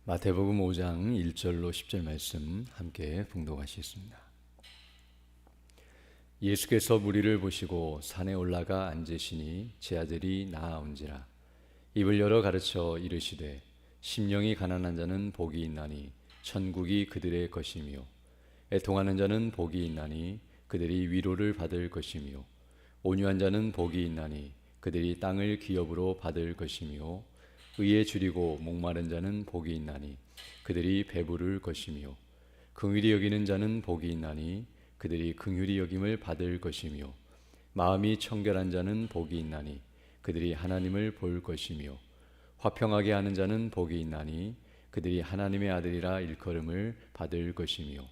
마태복음 5장 1절로 10절 말씀 함께 봉독하시겠습니다. 예수께서 무리를 보시고 산에 올라가 앉으시니 제 아들이 나아온지라. 입을 열어 가르쳐 이르시되 심령이 가난한 자는 복이 있나니 천국이 그들의 것이며 애통하는 자는 복이 있나니 그들이 위로를 받을 것이며 온유한 자는 복이 있나니 그들이 땅을 기업으로 받을 것이며 의에 줄이고 목마른 자는 복이 있나니 그들이 배부를 것이며 긍휼히 여기는 자는 복이 있나니 그들이 긍휼히 여김을 받을 것이며 마음이 청결한 자는 복이 있나니 그들이 하나님을 볼 것이며 화평하게 하는 자는 복이 있나니 그들이 하나님의 아들이라 일컬음을 받을 것이며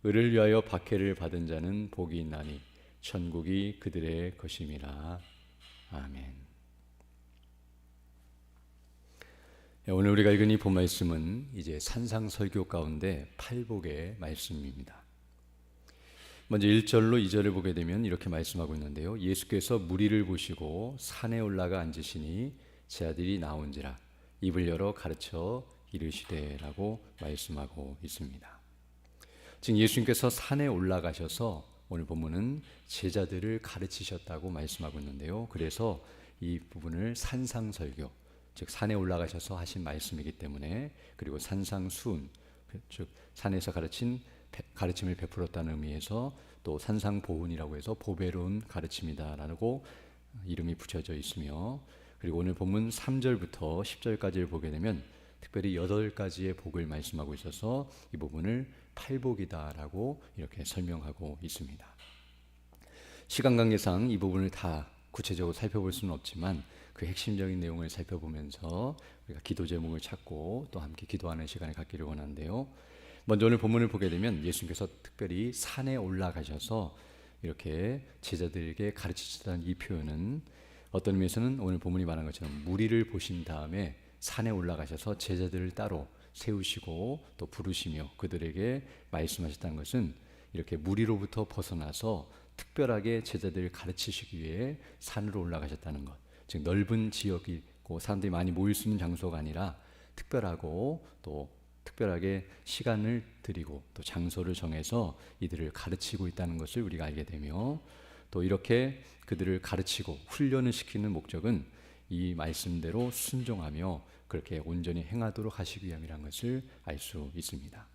의를 위하여 박해를 받은 자는 복이 있나니 천국이 그들의 것임이라. 아멘. 오늘 우리가 읽은 이 본 말씀은 이제 산상설교 가운데 팔복의 말씀입니다. 먼저 1절로 2절을 보게 되면 이렇게 말씀하고 있는데요. 예수께서 무리를 보시고 산에 올라가 앉으시니 제 아들이 나온지라. 입을 열어 가르쳐 이르시되 라고 말씀하고 있습니다. 지금 예수님께서 산에 올라가셔서 오늘 본문은 제자들을 가르치셨다고 말씀하고 있는데요. 그래서 이 부분을 산상설교, 즉 산에 올라가셔서 하신 말씀이기 때문에, 그리고 산상수훈, 즉 산에서 가르침을 베풀었다는 의미에서 또 산상보훈이라고 해서 보배로운 가르침이다라고 이름이 붙여져 있으며, 그리고 오늘 본문 3절부터 10절까지를 보게 되면 특별히 8가지의 복을 말씀하고 있어서 이 부분을 팔복이다라고 이렇게 설명하고 있습니다. 시간 관계상 이 부분을 다 구체적으로 살펴볼 수는 없지만 그 핵심적인 내용을 살펴보면서 우리가 기도 제목을 찾고 또 함께 기도하는 시간을 갖기를 원하는데요. 먼저 오늘 본문을 보게 되면 예수님께서 특별히 산에 올라가셔서 이렇게 제자들에게 가르치셨다는 이 표현은 어떤 의미에서는 오늘 본문이 말한 것처럼 무리를 보신 다음에 산에 올라가셔서 제자들을 따로 세우시고 또 부르시며 그들에게 말씀하셨다는 것은 이렇게 무리로부터 벗어나서 특별하게 제자들을 가르치시기 위해 산으로 올라가셨다는 것, 즉 넓은 지역이 있고 사람들이 많이 모일 수 있는 장소가 아니라 특별하고 또 특별하게 시간을 들이고 또 장소를 정해서 이들을 가르치고 있다는 것을 우리가 알게 되며, 또 이렇게 그들을 가르치고 훈련을 시키는 목적은 이 말씀대로 순종하며 그렇게 온전히 행하도록 하시기 위함이라는 것을 알 수 있습니다.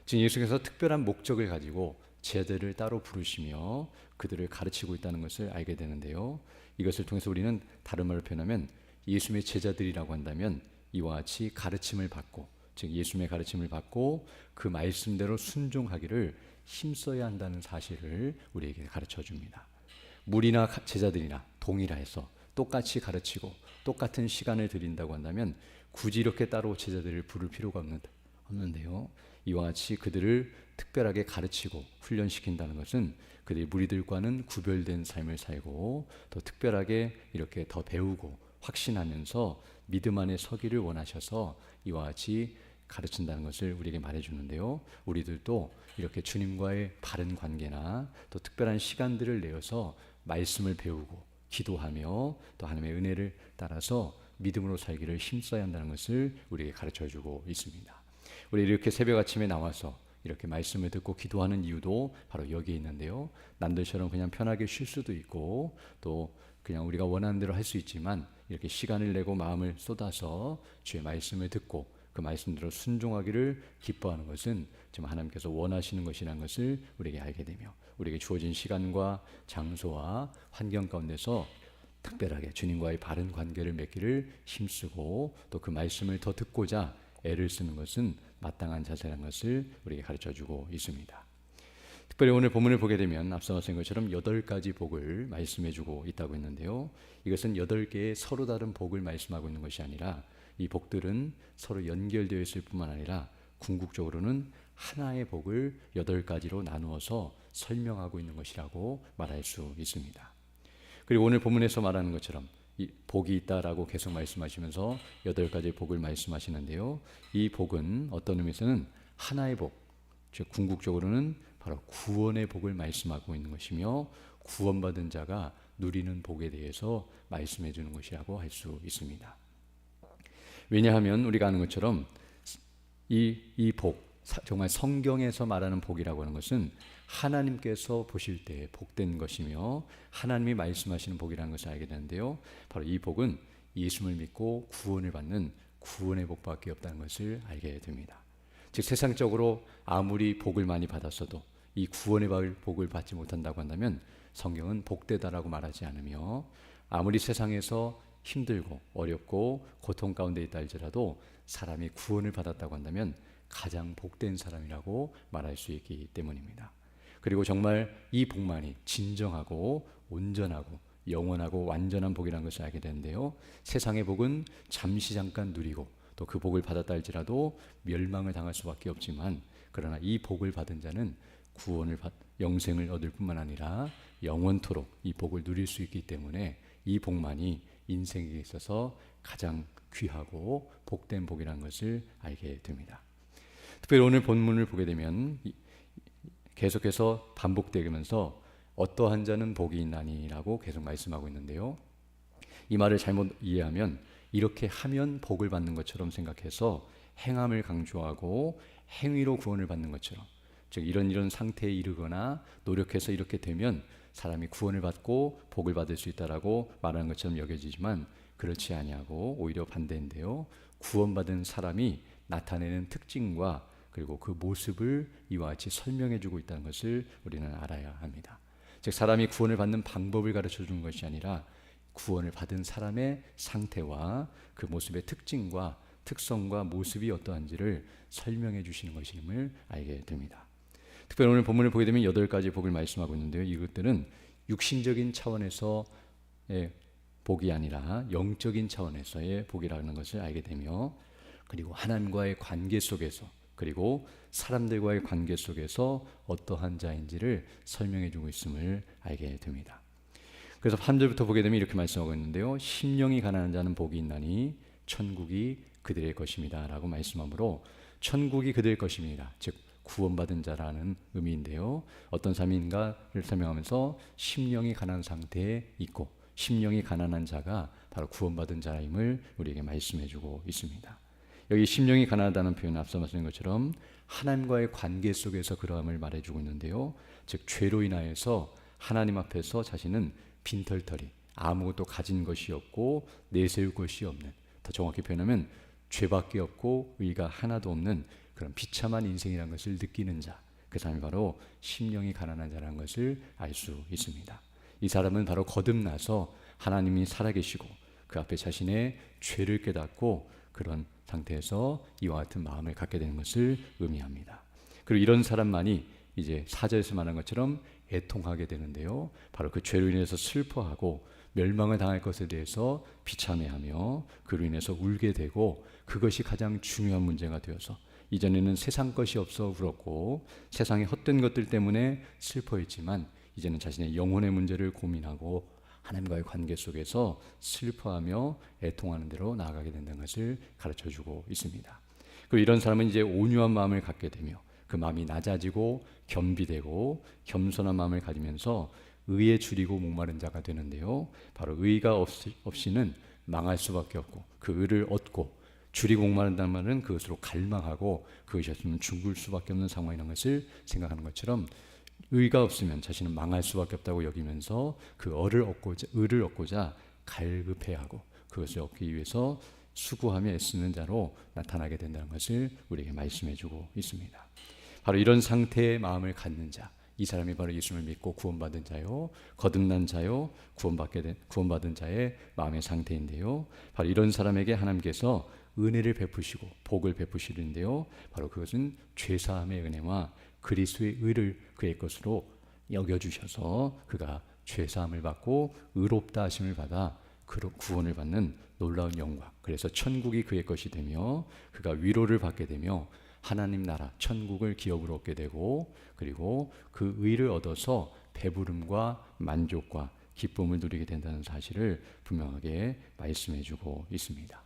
지금 예수께서 특별한 목적을 가지고 제자들을 따로 부르시며 그들을 가르치고 있다는 것을 알게 되는데요. 이것을 통해서 우리는 다른 말로 표현하면 예수님의 제자들이라고 한다면 이와 같이 가르침을 받고, 즉 예수님의 가르침을 받고 그 말씀대로 순종하기를 힘써야 한다는 사실을 우리에게 가르쳐 줍니다. 무리나 제자들이나 동일해서 똑같이 가르치고 똑같은 시간을 들인다고 한다면 굳이 이렇게 따로 제자들을 부를 필요가 없는데요. 이와 같이 그들을 특별하게 가르치고 훈련시킨다는 것은 그들이 무리들과는 구별된 삶을 살고 또 특별하게 이렇게 더 배우고 확신하면서 믿음 안에 서기를 원하셔서 이와 같이 가르친다는 것을 우리에게 말해주는데요. 우리들도 이렇게 주님과의 바른 관계나 또 특별한 시간들을 내어서 말씀을 배우고 기도하며 또 하나님의 은혜를 따라서 믿음으로 살기를 힘써야 한다는 것을 우리에게 가르쳐주고 있습니다. 우리 이렇게 새벽 아침에 나와서 이렇게 말씀을 듣고 기도하는 이유도 바로 여기에 있는데요. 남들처럼 그냥 편하게 쉴 수도 있고 또 그냥 우리가 원하는 대로 할 수 있지만 이렇게 시간을 내고 마음을 쏟아서 주의 말씀을 듣고 그 말씀대로 순종하기를 기뻐하는 것은 지금 하나님께서 원하시는 것이라는 것을 우리에게 알게 되며, 우리에게 주어진 시간과 장소와 환경 가운데서 특별하게 주님과의 바른 관계를 맺기를 힘쓰고 또 그 말씀을 더 듣고자 애를 쓰는 것은 마땅한 자세라는 것을 우리에게 가르쳐주고 있습니다. 특별히 오늘 본문을 보게 되면 앞서 말씀한 것처럼 8가지 복을 말씀해주고 있다고 했는데요. 이것은 8개의 서로 다른 복을 말씀하고 있는 것이 아니라 이 복들은 서로 연결되어 있을 뿐만 아니라 궁극적으로는 하나의 복을 8가지로 나누어서 설명하고 있는 것이라고 말할 수 있습니다. 그리고 오늘 본문에서 말하는 것처럼 이 복이 있다라고 계속 말씀하시면서 8가지의 복을 말씀하시는데요. 이 복은 어떤 의미에서는 하나의 복, 즉 궁극적으로는 바로 구원의 복을 말씀하고 있는 것이며 구원받은 자가 누리는 복에 대해서 말씀해 주는 것이라고 할 수 있습니다. 왜냐하면 우리가 아는 것처럼 이 복, 정말 성경에서 말하는 복이라고 하는 것은 하나님께서 보실 때 복된 것이며 하나님이 말씀하시는 복이라는 것을 알게 되는데요. 바로 이 복은 예수를 믿고 구원을 받는 구원의 복밖에 없다는 것을 알게 됩니다. 즉 세상적으로 아무리 복을 많이 받았어도 이 구원의 복을 받지 못한다고 한다면 성경은 복되다라고 말하지 않으며 아무리 세상에서 힘들고 어렵고 고통 가운데 있다 할지라도 사람이 구원을 받았다고 한다면 가장 복된 사람이라고 말할 수 있기 때문입니다. 그리고 정말 이 복만이 진정하고 온전하고 영원하고 완전한 복이라는 것을 알게 되는데요. 세상의 복은 잠시 잠깐 누리고 또 그 복을 받았다 할지라도 멸망을 당할 수밖에 없지만 그러나 이 복을 받은 자는 영생을 얻을 뿐만 아니라 영원토록 이 복을 누릴 수 있기 때문에 이 복만이 인생에 있어서 가장 귀하고 복된 복이라는 것을 알게 됩니다. 특별히 오늘 본문을 보게 되면 계속해서 반복되면서 어떠한 자는 복이 있나니라고 계속 말씀하고 있는데요. 이 말을 잘못 이해하면 이렇게 하면 복을 받는 것처럼 생각해서 행함을 강조하고 행위로 구원을 받는 것처럼, 즉 이런 상태에 이르거나 노력해서 이렇게 되면 사람이 구원을 받고 복을 받을 수 있다라고 말하는 것처럼 여겨지지만 그렇지 아니하고 오히려 반대인데요. 구원받은 사람이 나타내는 특징과 그리고 그 모습을 이와 같이 설명해 주고 있다는 것을 우리는 알아야 합니다. 즉 사람이 구원을 받는 방법을 가르쳐 주는 것이 아니라 구원을 받은 사람의 상태와 그 모습의 특징과 특성과 모습이 어떠한지를 설명해 주시는 것임을 알게 됩니다. 특별히 오늘 본문을 보게 되면 8가지 복을 말씀하고 있는데요. 이것들은 육신적인 차원에서의 복이 아니라 영적인 차원에서의 복이라는 것을 알게 되며 그리고 하나님과의 관계 속에서 그리고 사람들과의 관계 속에서 어떠한 자인지를 설명해 주고 있음을 알게 됩니다. 그래서 3절부터 보게 되면 이렇게 말씀하고 있는데요. 심령이 가난한 자는 복이 있나니 천국이 그들의 것입니다 라고 말씀하므로 천국이 그들의 것입니다. 즉 구원받은 자라는 의미인데요. 어떤 사람인가를 설명하면서 심령이 가난한 상태에 있고 심령이 가난한 자가 바로 구원받은 자임을 우리에게 말씀해 주고 있습니다. 여기 심령이 가난하다는 표현은 앞서 말씀드린 것처럼 하나님과의 관계 속에서 그러함을 말해주고 있는데요. 즉 죄로 인하여서 하나님 앞에서 자신은 빈털터리 아무것도 가진 것이 없고 내세울 것이 없는, 더 정확히 표현하면 죄밖에 없고 의가 하나도 없는 그런 비참한 인생이라는 것을 느끼는 자, 그 사람이 바로 심령이 가난한 자라는 것을 알 수 있습니다. 이 사람은 바로 거듭나서 하나님이 살아계시고 그 앞에 자신의 죄를 깨닫고 그런 상태에서 이와 같은 마음을 갖게 되는 것을 의미합니다. 그리고 이런 사람만이 이제 4절에서 말한 것처럼 애통하게 되는데요. 바로 그 죄로 인해서 슬퍼하고 멸망을 당할 것에 대해서 비참해하며 그로 인해서 울게 되고 그것이 가장 중요한 문제가 되어서 이전에는 세상 것이 없어 울었고 세상의 헛된 것들 때문에 슬퍼했지만 이제는 자신의 영혼의 문제를 고민하고 하나님과의 관계 속에서 슬퍼하며 애통하는 대로 나아가게 된다는 것을 가르쳐주고 있습니다. 그리고 이런 사람은 이제 온유한 마음을 갖게 되며 그 마음이 낮아지고 겸비되고 겸손한 마음을 가지면서 의에 줄이고 목마른 자가 되는데요. 바로 의가 없이는 망할 수밖에 없고 그 의를 얻고 줄이고 목마른다는 말은 그것으로 갈망하고 그것이 없으면 죽을 수밖에 없는 상황이라는 것을 생각하는 것처럼 의가 없으면 자신은 망할 수밖에 없다고 여기면서 그 의를 얻고자 갈급해하고 그것을 얻기 위해서 수고하며 애쓰는 자로 나타나게 된다는 것을 우리에게 말씀해주고 있습니다. 바로 이런 상태의 마음을 갖는 자, 이 사람이 바로 예수를 믿고 구원받은 자요, 거듭난 자요, 구원받은 자의 마음의 상태인데요. 바로 이런 사람에게 하나님께서 은혜를 베푸시고 복을 베푸시는데요. 바로 그것은 죄사함의 은혜와 그리스도의 의를 그의 것으로 여겨주셔서 그가 죄사함을 받고 의롭다 하심을 받아 구원을 받는 놀라운 영광, 그래서 천국이 그의 것이 되며 그가 위로를 받게 되며 하나님 나라 천국을 기업으로 얻게 되고 그리고 그 의를 얻어서 배부름과 만족과 기쁨을 누리게 된다는 사실을 분명하게 말씀해주고 있습니다.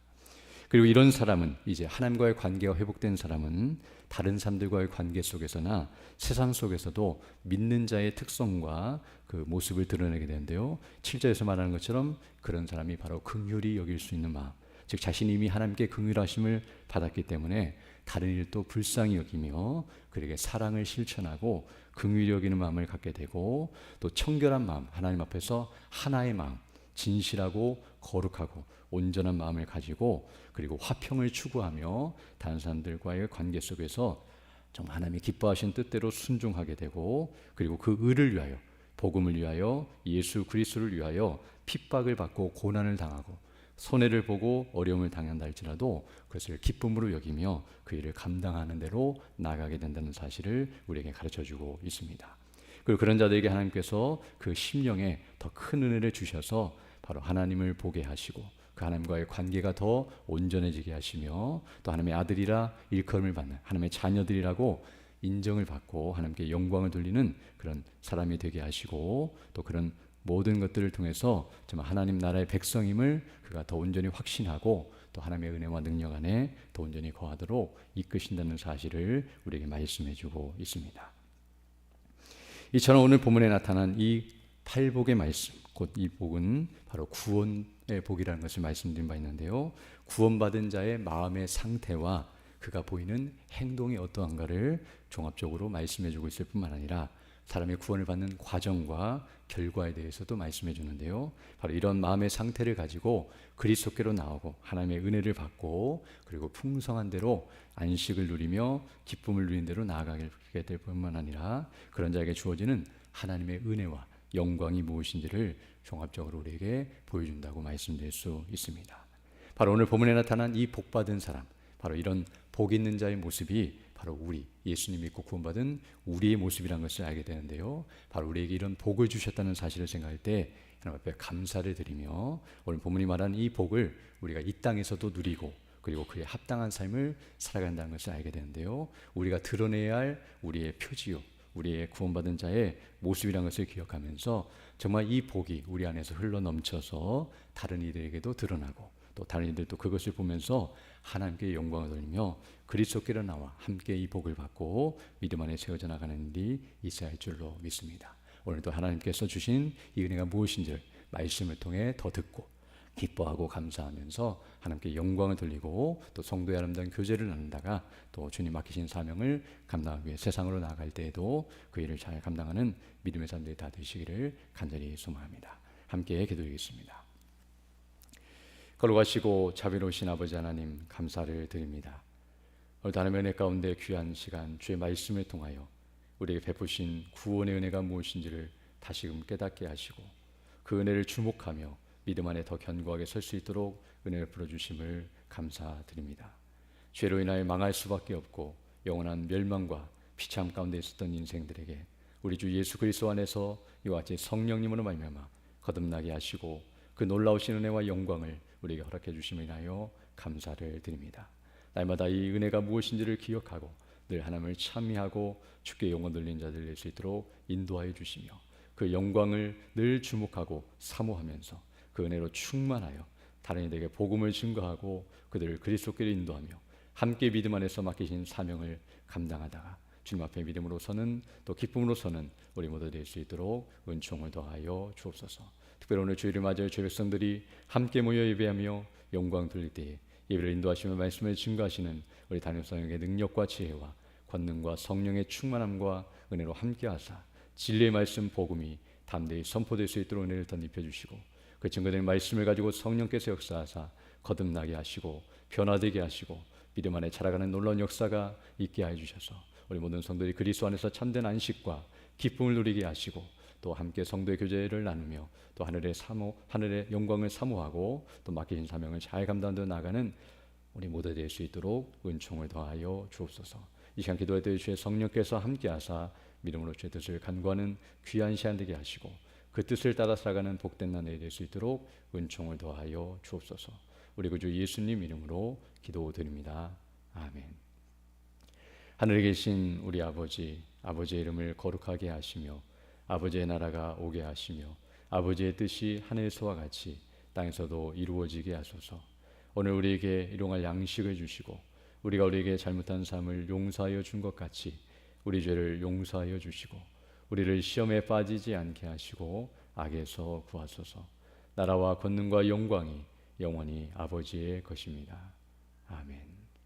그리고 이런 사람은 이제 하나님과의 관계가 회복된 사람은 다른 사람들과의 관계 속에서나 세상 속에서도 믿는 자의 특성과 그 모습을 드러내게 되는데요. 7절에서 말하는 것처럼 그런 사람이 바로 긍휼히 여길 수 있는 마음, 즉 자신이 이미 하나님께 긍휼하심을 받았기 때문에 다른 일도 불쌍히 여기며 그에게 사랑을 실천하고 긍휼히 여기는 마음을 갖게 되고, 또 청결한 마음, 하나님 앞에서 하나의 마음, 진실하고 거룩하고 온전한 마음을 가지고, 그리고 화평을 추구하며 다른 사람들과의 관계 속에서 정말 하나님이 기뻐하신 뜻대로 순종하게 되고, 그리고 그 의를 위하여, 복음을 위하여, 예수 그리스도를 위하여 핍박을 받고 고난을 당하고 손해를 보고 어려움을 당한다 할지라도 그것을 기쁨으로 여기며 그 일을 감당하는 대로 나아가게 된다는 사실을 우리에게 가르쳐주고 있습니다. 그리고 그런 자들에게 하나님께서 그 심령에 더 큰 은혜를 주셔서 바로 하나님을 보게 하시고 그 하나님과의 관계가 더 온전해지게 하시며, 또 하나님의 아들이라 일컬음을 받는, 하나님의 자녀들이라고 인정을 받고 하나님께 영광을 돌리는 그런 사람이 되게 하시고, 또 그런 모든 것들을 통해서 정말 하나님 나라의 백성임을 그가 더 온전히 확신하고, 또 하나님의 은혜와 능력 안에 더 온전히 거하도록 이끄신다는 사실을 우리에게 말씀해 주고 있습니다. 이처럼 오늘 본문에 나타난 이 팔복의 말씀, 곧 이 복은 바로 구원의 복이라는 것을 말씀드린 바 있는데요, 구원받은 자의 마음의 상태와 그가 보이는 행동이 어떠한가를 종합적으로 말씀해 주고 있을 뿐만 아니라 사람의 구원을 받는 과정과 결과에 대해서도 말씀해 주는데요, 바로 이런 마음의 상태를 가지고 그리스도께로 나오고 하나님의 은혜를 받고 그리고 풍성한 대로 안식을 누리며 기쁨을 누리는 대로 나아가게 될 뿐만 아니라 그런 자에게 주어지는 하나님의 은혜와 영광이 무엇인지를 종합적으로 우리에게 보여준다고 말씀드릴 수 있습니다. 바로 오늘 본문에 나타난 이 복받은 사람, 바로 이런 복 있는 자의 모습이 바로 우리 예수님 믿고 구원받은 우리의 모습이라는 것을 알게 되는데요, 바로 우리에게 이런 복을 주셨다는 사실을 생각할 때 하나님 앞에 감사를 드리며 오늘 본문이 말하는 이 복을 우리가 이 땅에서도 누리고 그리고 그에 합당한 삶을 살아간다는 것을 알게 되는데요, 우리가 드러내야 할 우리의 표지요, 우리의 구원받은 자의 모습이라는 것을 기억하면서 정말 이 복이 우리 안에서 흘러넘쳐서 다른 이들에게도 드러나고, 또 다른 이들도 그것을 보면서 하나님께 영광을 돌리며 그리스도께로 나와 함께 이 복을 받고 믿음 안에 세워져 나가는 일이 있어야 할 줄로 믿습니다. 오늘도 하나님께서 주신 이 은혜가 무엇인지를 말씀을 통해 더 듣고 기뻐하고 감사하면서 하나님께 영광을 돌리고, 또 성도의 아름다운 교제를 나눈다가 또 주님 맡기신 사명을 감당하기 위해 세상으로 나아갈 때에도 그 일을 잘 감당하는 믿음의 사람들이 다 되시기를 간절히 소망합니다. 함께 기도드리겠습니다. 걸어가시고 자비로우신 아버지 하나님, 감사를 드립니다. 오늘도 하나님의 은혜 가운데 귀한 시간 주의 말씀을 통하여 우리에게 베푸신 구원의 은혜가 무엇인지를 다시금 깨닫게 하시고 그 은혜를 주목하며 믿음 안에 더 견고하게 설 수 있도록 은혜를 풀어주심을 감사드립니다. 죄로 인하여 망할 수밖에 없고 영원한 멸망과 비참 가운데 있었던 인생들에게 우리 주 예수 그리스도 안에서 이와 같이 성령님으로 말미암아 거듭나게 하시고 그 놀라우신 은혜와 영광을 우리에게 허락해 주심을 인하여 감사를 드립니다. 날마다 이 은혜가 무엇인지를 기억하고 늘 하나님을 찬미하고 주께 영혼 돌린 자들 될 수 있도록 인도하여 주시며 그 영광을 늘 주목하고 사모하면서 그 은혜로 충만하여 다른 이들에게 복음을 증거하고 그들을 그리스도께로 인도하며 함께 믿음 안에서 맡기신 사명을 감당하다가 주님 앞에 믿음으로 서는, 또 기쁨으로 서는 우리 모두 될 수 있도록 은총을 더하여 주옵소서. 특별히 오늘 주일을 맞이할 주의 백성들이 함께 모여 예배하며 영광 돌릴 때에 예배를 인도하시며 말씀을 증거하시는 우리 담임성령의 능력과 지혜와 권능과 성령의 충만함과 은혜로 함께 하사 진리의 말씀 복음이 담대히 선포될 수 있도록 은혜를 더 입혀주시고 그 증거된 말씀을 가지고 성령께서 역사하사 거듭나게 하시고 변화되게 하시고 믿음 안에 자라가는 놀라운 역사가 있게 해주셔서 우리 모든 성도들이 그리스도 안에서 참된 안식과 기쁨을 누리게 하시고 또 함께 성도의 교제를 나누며 또 하늘의 영광을 사모하고 또 맡기신 사명을 잘 감당하며 나가는 우리 모두 될 수 있도록 은총을 더하여 주옵소서. 이 시간 기도할 때 주의 성령께서 함께하사 믿음으로 주의 뜻을 간구하는 귀한 시간 되게 하시고 그 뜻을 따라 살아가는 복된 나날이 될 수 있도록 은총을 더하여 주옵소서. 우리 구주 예수님 이름으로 기도드립니다. 아멘. 하늘에 계신 우리 아버지, 아버지의 이름을 거룩하게 하시며 아버지의 나라가 오게 하시며 아버지의 뜻이 하늘에서와 같이 땅에서도 이루어지게 하소서. 오늘 우리에게 일용할 양식을 주시고 우리가 우리에게 잘못한 삶을 용서하여 준 것 같이 우리 죄를 용서하여 주시고 우리를 시험에 빠지지 않게 하시고 악에서 구하소서. 나라와 권능과 영광이 영원히 아버지의 것입니다.